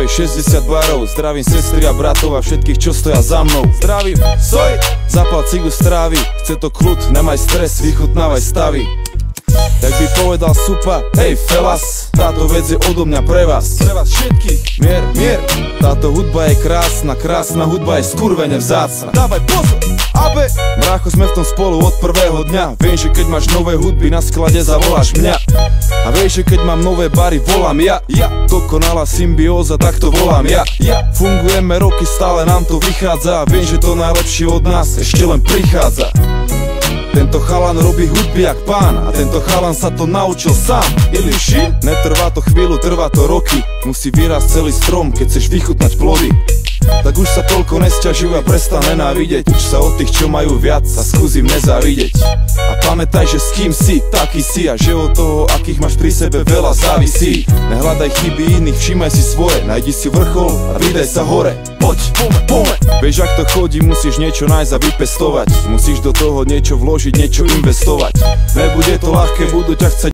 je 60 barov. Zdravím sestry a bratov a všetkých, čo stoja za mnou. Zdravím, soj, zapal cigu strávy. Chce to kľud, nemaj stres, vychutnávaj stavy. Jak by povedal Supa, hej felas, táto vec je odo mňa pre vás všetkých. Mier, mier, táto hudba je krásna, krásna hudba je skurvene vzácna. Dávaj pozor, abe. Brácho, sme v tom spolu od prvého dňa. Viem, že keď máš nové hudby na sklade, zavoláš mňa. A vieš, že keď mám nové bary, volám ja. Dokonalá symbióza, tak to volám ja. Fungujeme roky, stále nám to vychádza. A viem, že to najlepšie od nás ešte len prichádza. Tento chalan robí hudby jak pán a tento chalan sa to naučil sám. Netrvá to chvíľu, trvá to roky. Musí vyrásť celý strom, keď chceš vychutnať plody. Tak už sa toľko nesťažuj a prestan nenávidieť. Uč sa od tých, čo majú viac a skús im nezávidieť. A pamätaj, že s kým si, taký si. A že od toho, akých máš pri sebe, veľa závisí. Nehľadaj chyby iných, všímaj si svoje. Najdi si vrchol a vydaj sa hore. Poď, pome. Vieš, ak to chodí, musíš niečo nájsť a vypestovať. Musíš do toho niečo vložiť, niečo investovať. Nebude to ľahké, budú ťa chceť